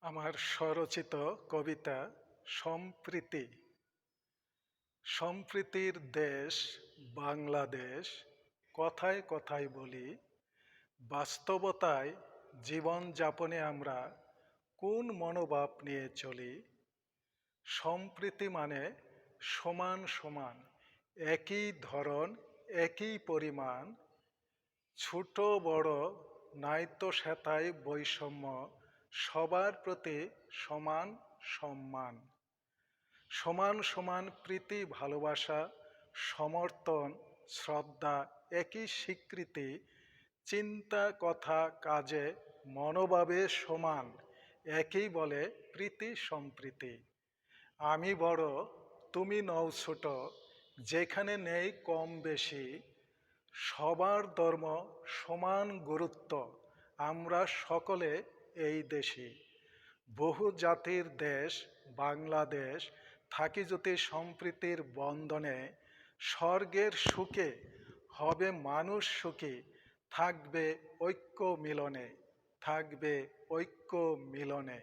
আমার স্বরচিত কবিতা সম্প্রীতি। সম্প্রীতির দেশ বাংলাদেশ, কথায় কথায় বলি, বাস্তবতায় জীবনযাপনে আমরা কোন মনোভাব নিয়ে চলি। সম্প্রীতি মানে সমান সমান, একই ধরন, একই পরিমাণ, ছোট বড় নাইতো সেথায় বৈষম্য, সবার প্রতি সমান সম্মান। সমান সমান প্রীতি ভালোবাসা, সমর্থন শ্রদ্ধা, একই স্বীকৃতি, চিন্তা কথা কাজে মনোভাবে সমান, একই বলে প্রীতি সম্প্রীতি। আমি বড় তুমি নও ছোট, যেখানে নেই কম বেশি, সবার ধর্ম সমান গুরুত্ব, আমরা সকলে এই দেশি। বহু জাতির দেশ বাংলাদেশ, থাকি যদি সম্প্রীতির বন্ধনে, স্বর্গের সুখে হবে মানুষ সুখী, থাকবে ঐক্য মিলনে, থাকবে ঐক্য মিলনে।